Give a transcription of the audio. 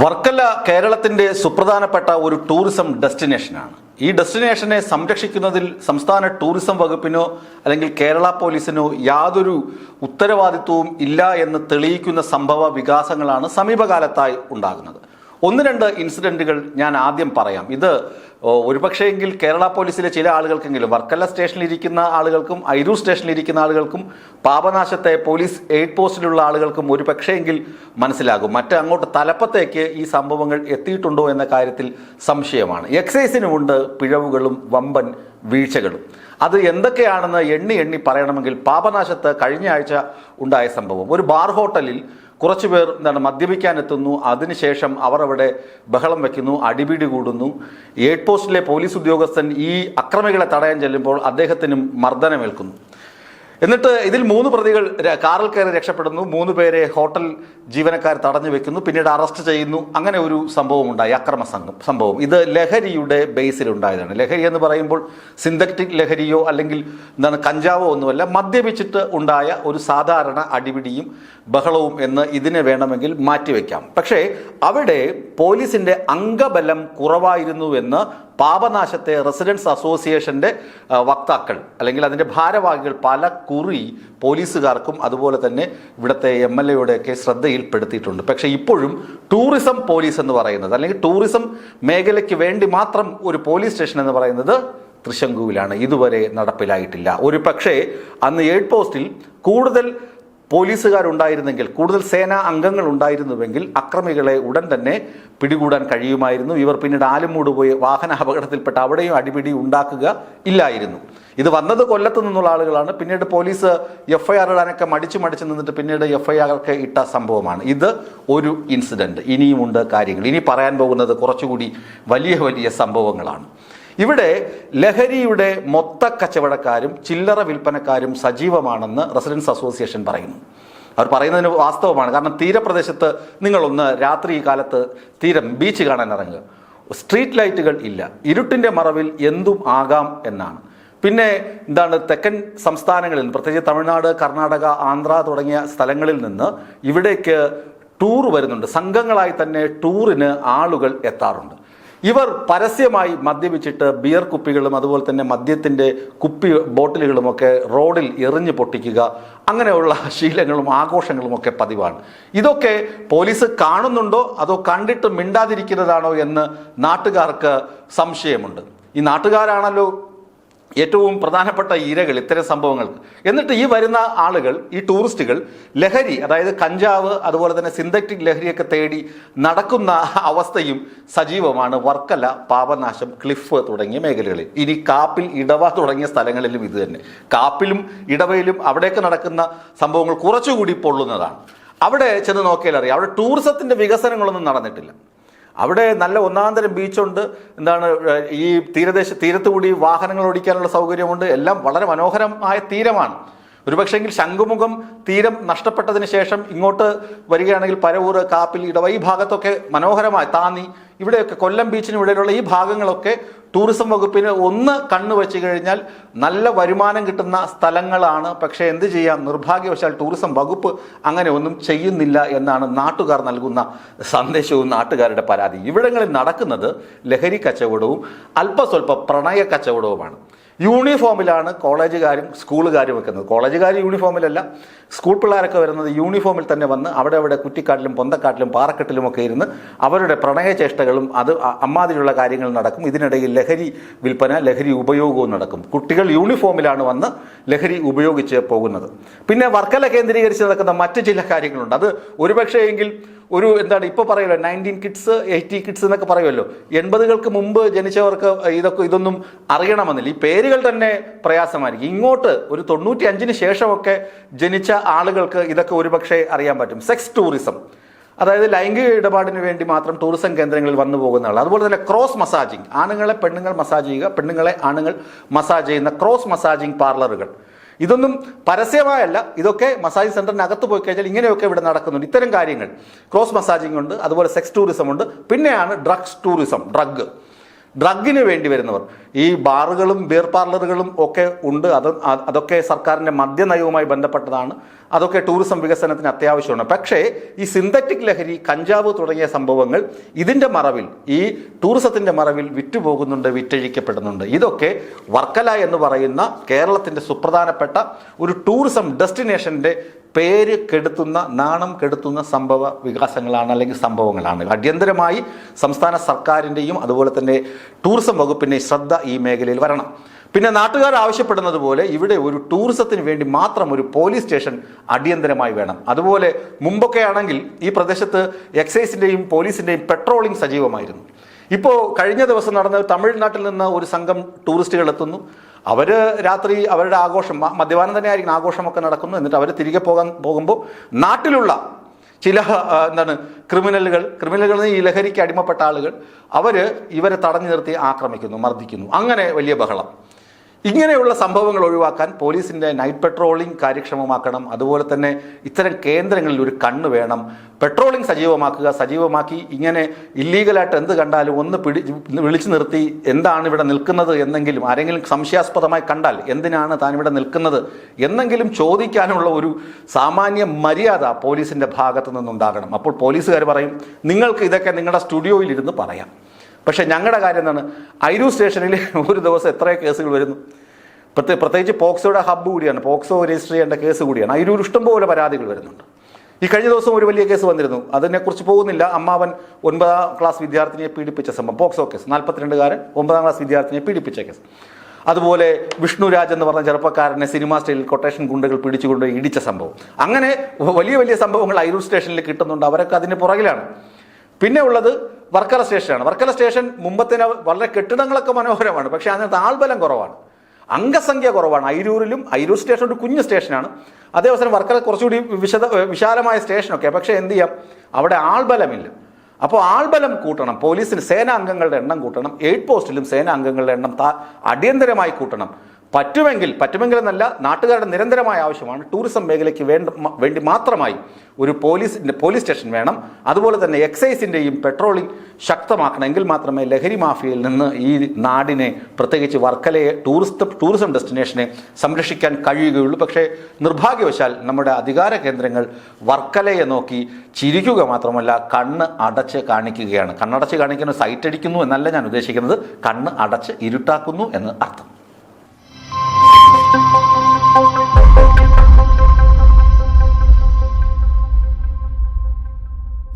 വർക്കല കേരളത്തിന്റെ സുപ്രധാനപ്പെട്ട ഒരു ടൂറിസം ഡെസ്റ്റിനേഷനാണ്. ഈ ഡെസ്റ്റിനേഷനെ സംരക്ഷിക്കുന്നതിൽ സംസ്ഥാന ടൂറിസം വകുപ്പിനോ അല്ലെങ്കിൽ കേരള പോലീസിനോ യാതൊരു ഉത്തരവാദിത്വവും ഇല്ല എന്ന് തെളിയിക്കുന്ന സംഭവ വികാസങ്ങളാണ് സമീപകാലത്തായി ഉണ്ടാകുന്നത്. ഒന്ന് രണ്ട് ഇൻസിഡന്റുകൾ ഞാൻ ആദ്യം പറയാം. ഇത് ഒരുപക്ഷെങ്കിൽ കേരള പോലീസിലെ ചില ആളുകൾക്കെങ്കിലും, വർക്കല സ്റ്റേഷനിൽ ഇരിക്കുന്ന ആളുകൾക്കും അയിരൂർ സ്റ്റേഷനിൽ ഇരിക്കുന്ന ആളുകൾക്കും പാപനാശത്തെ പോലീസ് എയ്ഡ് പോസ്റ്റിലുള്ള ആളുകൾക്കും ഒരു പക്ഷേങ്കിൽ മനസ്സിലാകും. അങ്ങോട്ട് തലപ്പത്തേക്ക് ഈ സംഭവങ്ങൾ എത്തിയിട്ടുണ്ടോ എന്ന കാര്യത്തിൽ സംശയമാണ്. എക്സൈസിനുമുണ്ട് പിഴവുകളും വമ്പൻ വീഴ്ചകളും. അത് എന്തൊക്കെയാണെന്ന് എണ്ണി പറയണമെങ്കിൽ പാപനാശത്ത് കഴിഞ്ഞ ആഴ്ച ഉണ്ടായ സംഭവം, ഒരു ബാർ ഹോട്ടലിൽ കുറച്ചുപേർ മദ്യപിക്കാനെത്തുന്നു. അതിനുശേഷം അവർ അവിടെ ബഹളം വയ്ക്കുന്നു, അടിപിടി കൂടുന്നു. എയ്ഡ് പോസ്റ്റിലെ പോലീസ് ഉദ്യോഗസ്ഥൻ ഈ അക്രമികളെ തടയാൻ ചെല്ലുമ്പോൾ അദ്ദേഹത്തിനും മർദ്ദനമേൽക്കുന്നു. എന്നിട്ട് ഇതിൽ 3 പ്രതികൾ കാറിൽ കയറി രക്ഷപ്പെടുന്നു. 3 പേരെ ഹോട്ടൽ ജീവനക്കാർ തടഞ്ഞു വെക്കുന്നു, പിന്നീട് അറസ്റ്റ് ചെയ്യുന്നു. അങ്ങനെ ഒരു സംഭവം ഉണ്ടായി, അക്രമ സംഭവം. ഇത് ലഹരിയുടെ ബേസിലുണ്ടായതാണ്. ലഹരി എന്ന് പറയുമ്പോൾ സിന്തറ്റിക് ലഹരിയോ അല്ലെങ്കിൽ കഞ്ചാവോ ഒന്നുമല്ല, മദ്യപിച്ചിട്ട് ഉണ്ടായ ഒരു സാധാരണ അടിപിടിയും ബഹളവും എന്ന് ഇതിനെ വേണമെങ്കിൽ മാറ്റിവെക്കാം. പക്ഷേ അവിടെ പോലീസിന്റെ അംഗബലം കുറവായിരുന്നുവെന്ന് പാപനാശത്തെ റെസിഡൻസ് അസോസിയേഷന്റെ വക്താക്കൾ അല്ലെങ്കിൽ അതിൻ്റെ ഭാരവാഹികൾ പല കുറി പോലീസുകാർക്കും അതുപോലെ തന്നെ ഇവിടുത്തെ MLAയുടെയൊക്കെ ശ്രദ്ധയിൽപ്പെടുത്തിയിട്ടുണ്ട്. പക്ഷേ ഇപ്പോഴും ടൂറിസം പോലീസ് എന്ന് പറയുന്നത് അല്ലെങ്കിൽ ടൂറിസം മേഖലയ്ക്ക് വേണ്ടി മാത്രം ഒരു പോലീസ് സ്റ്റേഷൻ എന്ന് പറയുന്നത് തൃശങ്കുവിലാണ്. ഇതുവരെ നടപ്പിലായിട്ടില്ല. ഒരു പക്ഷേ അന്ന് എയ്ഡ് പോസ്റ്റിൽ കൂടുതൽ പോലീസുകാരുണ്ടായിരുന്നെങ്കിൽ, കൂടുതൽ സേനാ അംഗങ്ങൾ ഉണ്ടായിരുന്നുവെങ്കിൽ അക്രമികളെ ഉടൻ തന്നെ പിടികൂടാൻ കഴിയുമായിരുന്നു. ഇവർ പിന്നീട് ആലുമൂട് പോയി വാഹന അപകടത്തിൽപ്പെട്ട് അവിടെയും അടിപിടി ഉണ്ടാക്കുക ഇല്ലായിരുന്നു. ഇത് വന്നത് കൊല്ലത്ത് നിന്നുള്ള ആളുകളാണ്. പിന്നീട് പോലീസ് FIR ഇടാനൊക്കെ മടിച്ചു നിന്നിട്ട് പിന്നീട് FIR ഒക്കെ ഇട്ട സംഭവമാണ്. ഇത് ഒരു ഇൻസിഡന്റ്. ഇനിയുമുണ്ട് കാര്യങ്ങൾ. ഇനി പറയാൻ പോകുന്നത് കുറച്ചുകൂടി വലിയ സംഭവങ്ങളാണ്. ഇവിടെ ലഹരിയുടെ മൊത്ത കച്ചവടക്കാരും ചില്ലറ വിൽപ്പനക്കാരും സജീവമാണെന്ന് റെസിഡൻസ് അസോസിയേഷൻ പറയുന്നു. അവർ പറയുന്നതിന് വാസ്തവമാണ്. കാരണം തീരപ്രദേശത്ത് നിങ്ങളൊന്ന് രാത്രി കാലത്ത് ബീച്ച് കാണാൻ ഇറങ്ങുക, സ്ട്രീറ്റ് ലൈറ്റുകൾ ഇല്ല, ഇരുട്ടിൻ്റെ മറവിൽ എന്തും ആകാം എന്നാണ്. പിന്നെ തെക്കൻ സംസ്ഥാനങ്ങളിൽ നിന്ന്, പ്രത്യേകിച്ച് തമിഴ്നാട്, കർണാടക, ആന്ധ്ര തുടങ്ങിയ സ്ഥലങ്ങളിൽ നിന്ന് ഇവിടേക്ക് ടൂർ വരുന്നുണ്ട്. സംഘങ്ങളായി തന്നെ ടൂറിന് ആളുകൾ എത്താറുണ്ട്. ഇവർ പരസ്യമായി മദ്യപിച്ചിട്ട് ബിയർ കുപ്പികളും അതുപോലെ തന്നെ മദ്യത്തിൻ്റെ ബോട്ടിലുകളുമൊക്കെ റോഡിൽ എറിഞ്ഞു പൊട്ടിക്കുക, അങ്ങനെയുള്ള ശീലങ്ങളും ആഘോഷങ്ങളും ഒക്കെ പതിവാണ്. ഇതൊക്കെ പോലീസ് കാണുന്നുണ്ടോ അതോ കണ്ടിട്ട് മിണ്ടാതിരിക്കുന്നതാണോ എന്ന് നാട്ടുകാർക്ക് സംശയമുണ്ട്. ഈ നാട്ടുകാരാണല്ലോ ഏറ്റവും പ്രധാനപ്പെട്ട ഇരകൾ ഇത്തരം സംഭവങ്ങൾക്ക്. എന്നിട്ട് ഈ വരുന്ന ആളുകൾ, ഈ ടൂറിസ്റ്റുകൾ ലഹരി, അതായത് കഞ്ചാവ് അതുപോലെ തന്നെ സിന്തറ്റിക് ലഹരിയൊക്കെ തേടി നടക്കുന്ന അവസ്ഥയും സജീവമാണ് വർക്കല, പാപനാശം, ക്ലിഫ് തുടങ്ങിയ മേഖലകളിൽ. ഇനി കാപ്പിൽ, ഇടവ തുടങ്ങിയ സ്ഥലങ്ങളിലും ഇത് തന്നെ. കാപ്പിലും ഇടവയിലും അവിടെയൊക്കെ നടക്കുന്ന സംഭവങ്ങൾ കുറച്ചുകൂടി പൊള്ളുന്നതാണ്. അവിടെ ചെന്ന് നോക്കിയാൽ അറിയാം, അവിടെ ടൂറിസത്തിൻ്റെ വികസനങ്ങളൊന്നും നടന്നിട്ടില്ല. അവിടെ നല്ല ഒന്നാന്തരം ബീച്ചുണ്ട്, ഈ തീരത്തുകൂടി വാഹനങ്ങൾ ഓടിക്കാനുള്ള സൗകര്യമുണ്ട്. എല്ലാം വളരെ മനോഹരമായ തീരമാണ്. ഒരുപക്ഷെങ്കിൽ ശംഖുമുഖം തീരം നഷ്ടപ്പെട്ടതിന് ശേഷം ഇങ്ങോട്ട് വരികയാണെങ്കിൽ പരവൂർ, കാപ്പിൽ, ഇടവ ഈ ഭാഗത്തൊക്കെ മനോഹരമായി, താന്നി, ഇവിടെയൊക്കെ കൊല്ലം ബീച്ചിന് ഇടയിലുള്ള ഈ ഭാഗങ്ങളൊക്കെ ടൂറിസം വകുപ്പിന് ഒന്ന് കണ്ണു വെച്ച് കഴിഞ്ഞാൽ നല്ല വരുമാനം കിട്ടുന്ന സ്ഥലങ്ങളാണ്. പക്ഷേ എന്ത് ചെയ്യാം, നിർഭാഗ്യവശാൽ ടൂറിസം വകുപ്പ് അങ്ങനെ ഒന്നും ചെയ്യുന്നില്ല എന്നാണ് നാട്ടുകാർ നൽകുന്ന സന്ദേശവും നാട്ടുകാരുടെ പരാതി. ഇവിടങ്ങളിൽ നടക്കുന്നത് ലഹരി കച്ചവടവും അല്പസ്വല്പ പ്രണയ കച്ചവടവുമാണ്. യൂണിഫോമിലാണ് കോളേജുകാരും സ്കൂളുകാരും വെക്കുന്നത്. കോളേജുകാർ യൂണിഫോമിലല്ല, സ്കൂൾ പിള്ളേരൊക്കെ വരുന്നത് യൂണിഫോമിൽ തന്നെ വന്ന് അവിടെ കുറ്റിക്കാട്ടിലും പൊന്തക്കാട്ടിലും പാറക്കെട്ടിലുമൊക്കെ ഇരുന്ന് അവരുടെ പ്രണയചേഷ്ടകളും അത് അമ്മാതിരിയുള്ള കാര്യങ്ങൾ നടക്കും. ഇതിനിടയിൽ ലഹരി വിൽപ്പന, ലഹരി ഉപയോഗവും നടക്കും. കുട്ടികൾ യൂണിഫോമിലാണ് വന്ന് ലഹരി ഉപയോഗിച്ച് പോകുന്നത്. പിന്നെ വർക്കല കേന്ദ്രീകരിച്ച് നടക്കുന്ന മറ്റു ചില കാര്യങ്ങളുണ്ട്. അത് ഒരുപക്ഷേ എങ്കിൽ ഇപ്പോൾ പറയുമല്ലോ 19 കിഡ്സ് 80 കിഡ്സ് എന്നൊക്കെ പറയുമല്ലോ. 80കൾക്ക് മുമ്പ് ജനിച്ചവർക്ക് ഇതൊന്നും അറിയണമെന്നില്ല. ഈ പേരുകൾ തന്നെ പ്രയാസമായിരിക്കും. ഇങ്ങോട്ട് ഒരു 95-ന് ശേഷമൊക്കെ ജനിച്ച ആളുകൾക്ക് ഇതൊക്കെ ഒരുപക്ഷെ അറിയാൻ പറ്റും. സെക്സ് ടൂറിസം, അതായത് ലൈംഗിക ഇടപാടിന് വേണ്ടി മാത്രം ടൂറിസം കേന്ദ്രങ്ങളിൽ വന്നു പോകുന്ന ആൾ. അതുപോലെ തന്നെ ക്രോസ് മസാജിങ്, ആണുങ്ങളെ പെണ്ണുങ്ങൾ മസാജ് ചെയ്യുക, പെണ്ണുങ്ങളെ ആണുങ്ങൾ മസാജ് ചെയ്യുന്ന ക്രോസ് മസാജിങ് പാർലറുകൾ. ഇതൊന്നും പരസ്യമായല്ല, ഇതൊക്കെ മസാജ് സെന്ററിനകത്ത് പോയി കഴിഞ്ഞാൽ ഇങ്ങനെയൊക്കെ ഇവിടെ നടക്കുന്നുണ്ട്. ഇത്തരം കാര്യങ്ങൾ, ക്രോസ് മസാജിങ് ഉണ്ട്, അതുപോലെ സെക്സ് ടൂറിസം ഉണ്ട്. പിന്നെയാണ് ഡ്രഗ്സ് ടൂറിസം, ഡ്രഗിന് വേണ്ടി വരുന്നവർ, ഈ ബാറുകളും ബിയർ പാർലറുകളും ഒക്കെ ഉണ്ട്. അതൊക്കെ സർക്കാരിൻ്റെ മദ്യനയവുമായി ബന്ധപ്പെട്ടതാണ്. അതൊക്കെ ടൂറിസം വികസനത്തിന് അത്യാവശ്യമാണ്. പക്ഷേ ഈ സിന്തറ്റിക് ലഹരി, കഞ്ചാവ് തുടങ്ങിയ സംഭവങ്ങൾ ഇതിൻ്റെ മറവിൽ, ഈ ടൂറിസത്തിൻ്റെ മറവിൽ വിറ്റുപോകുന്നുണ്ട്, വിറ്റഴിക്കപ്പെടുന്നുണ്ട്. ഇതൊക്കെ വർക്കല എന്ന് പറയുന്ന കേരളത്തിൻ്റെ സുപ്രധാനപ്പെട്ട ഒരു ടൂറിസം ഡെസ്റ്റിനേഷൻ്റെ പേര് കെടുത്തുന്ന, നാണം കെടുത്തുന്ന സംഭവ വികാസങ്ങളാണ്, അല്ലെങ്കിൽ സംഭവങ്ങളാണ്. അടിയന്തരമായി സംസ്ഥാന സർക്കാരിൻ്റെയും അതുപോലെ തന്നെ ടൂറിസം വകുപ്പിൻ്റെയും ശ്രദ്ധ ഈ മേഖലയിൽ വരണം. പിന്നെ നാട്ടുകാർ ആവശ്യപ്പെടുന്നത് പോലെ ഇവിടെ ഒരു ടൂറിസത്തിന് വേണ്ടി മാത്രം ഒരു പോലീസ് സ്റ്റേഷൻ അടിയന്തരമായി വേണം. അതുപോലെ മുമ്പൊക്കെ ആണെങ്കിൽ ഈ പ്രദേശത്ത് എക്സൈസിൻ്റെയും പോലീസിൻ്റെയും പെട്രോളിംഗ് സജീവമായിരുന്നു. ഇപ്പോൾ കഴിഞ്ഞ ദിവസം നടന്ന തമിഴ്നാട്ടിൽ നിന്ന് ഒരു സംഘം ടൂറിസ്റ്റുകൾ എത്തുന്നു. അവർ രാത്രി അവരുടെ ആഘോഷം, മദ്യപാനം തന്നെ ആയിരിക്കും, ആഘോഷമൊക്കെ നടക്കുന്നു. എന്നിട്ട് അവർ തിരികെ പോകുമ്പോൾ നാട്ടിലുള്ള ചില ക്രിമിനലുകൾ ഈ ലഹരിക്ക് അടിമപ്പെട്ട ആളുകൾ ഇവരെ തടഞ്ഞു നിർത്തി ആക്രമിക്കുന്നു, മർദ്ദിക്കുന്നു. അങ്ങനെ വലിയ ബഹളം. ഇങ്ങനെയുള്ള സംഭവങ്ങൾ ഒഴിവാക്കാൻ പോലീസിൻ്റെ നൈറ്റ് പെട്രോളിംഗ് കാര്യക്ഷമമാക്കണം. അതുപോലെ തന്നെ ഇത്തരം കേന്ദ്രങ്ങളിൽ ഒരു കണ്ണ് വേണം. പെട്രോളിംഗ് സജീവമാക്കി ഇങ്ങനെ ഇല്ലീഗലായിട്ട് എന്ത് കണ്ടാലും ഒന്ന് വിളിച്ചു നിർത്തി എന്താണ് ഇവിടെ നിൽക്കുന്നത് എന്നെങ്കിലും, ആരെങ്കിലും സംശയാസ്പദമായി കണ്ടാൽ എന്തിനാണ് താൻ ഇവിടെ നിൽക്കുന്നത് എന്നെങ്കിലും ചോദിക്കാനുള്ള ഒരു സാമാന്യ മര്യാദ പോലീസിൻ്റെ ഭാഗത്തു നിന്നുണ്ടാകണം. അപ്പോൾ പോലീസുകാർ പറയും, നിങ്ങൾക്ക് ഇതൊക്കെ നിങ്ങളുടെ സ്റ്റുഡിയോയിൽ ഇരുന്ന് പറയാം. പക്ഷേ ഞങ്ങളുടെ കാര്യം എന്താണ്? അയിരൂർ സ്റ്റേഷനിൽ ഒരു ദിവസം എത്ര കേസുകൾ വരുന്നു? പ്രത്യേകിച്ച് പോക്സോയുടെ ഹബ്ബ് കൂടിയാണ്, പോക്സോ രജിസ്റ്റർ ചെയ്യേണ്ട കേസ് കൂടിയാണ്. അയിരൂർ ഇഷ്ടംപോലെ പരാതികൾ വരുന്നുണ്ട്. ഈ കഴിഞ്ഞ ദിവസം ഒരു വലിയ കേസ് വന്നിരുന്നു, അതിനെക്കുറിച്ച് പോകുന്നില്ല. അമ്മാവൻ 9ാം ക്ലാസ് വിദ്യാർത്ഥിനിയെ പീഡിപ്പിച്ച സംഭവം, പോക്സോ കേസ്. 42കാരൻ 9ാം ക്ലാസ് വിദ്യാർത്ഥിനിയെ പീഡിപ്പിച്ച കേസ്. അതുപോലെ വിഷ്ണുരാജ് എന്ന് പറഞ്ഞ ചെറുപ്പക്കാരനെ സിനിമാ സ്റ്റൈലിൽ കൊട്ടേഷൻ ഗുണ്ടകൾ പിടിച്ചുകൊണ്ട് ഇടിച്ച സംഭവം. അങ്ങനെ വലിയ വലിയ സംഭവങ്ങൾ അയിരൂർ സ്റ്റേഷനിൽ കിട്ടുന്നുണ്ട്. അവരൊക്കെ അതിന് പുറകിലാണ്. പിന്നെ ഉള്ളത് വർക്കല സ്റ്റേഷനാണ്. വർക്കല സ്റ്റേഷൻ മുമ്പത്തേന് വളരെ കെട്ടിടങ്ങളൊക്കെ മനോഹരമാണ്, പക്ഷേ അതിനകത്ത് ആൾബലം കുറവാണ്, അംഗസംഖ്യ കുറവാണ്. അയിരൂർ സ്റ്റേഷൻ ഒരു കുഞ്ഞു സ്റ്റേഷനാണ്. അതേവസരം വർക്കല കുറച്ചുകൂടി വിശാലമായ സ്റ്റേഷനൊക്കെ. പക്ഷേ എന്ത് ചെയ്യാം, അവിടെ ആൾബലമില്ല. അപ്പോൾ ആൾബലം കൂട്ടണം, പോലീസിന് സേനാ അംഗങ്ങളുടെ എണ്ണം കൂട്ടണം, എയ്ഡ് പോസ്റ്റിലും സേനാ അംഗങ്ങളുടെ എണ്ണം അടിയന്തരമായി കൂട്ടണം. പറ്റുമെങ്കിൽ എന്നല്ല, നാട്ടുകാരുടെ നിരന്തരമായ ആവശ്യമാണ്. ടൂറിസം മേഖലയ്ക്ക് വേണ്ടി മാത്രമായി ഒരു പോലീസ് സ്റ്റേഷൻ വേണം. അതുപോലെ തന്നെ എക്സൈസിൻ്റെയും പെട്രോളിംഗ് ശക്തമാക്കണമെങ്കിൽ മാത്രമേ ലഹരി മാഫിയയിൽ നിന്ന് ഈ നാടിനെ, പ്രത്യേകിച്ച് വർക്കലയെ, ടൂറിസം ഡെസ്റ്റിനേഷനെ സംരക്ഷിക്കാൻ കഴിയുകയുള്ളൂ. പക്ഷേ നിർഭാഗ്യവശാൽ നമ്മുടെ അധികാര കേന്ദ്രങ്ങൾ വർക്കലയെ നോക്കി ചിരിക്കുക മാത്രമല്ല കണ്ണ് അടച്ച് കാണിക്കുകയാണ്. കണ്ണടച്ച് കാണിക്കുന്ന സൈറ്റ് അടിക്കുന്നു എന്നല്ല ഞാൻ ഉദ്ദേശിക്കുന്നത്, കണ്ണ് അടച്ച് ഇരുട്ടാക്കുന്നു എന്ന് അർത്ഥം.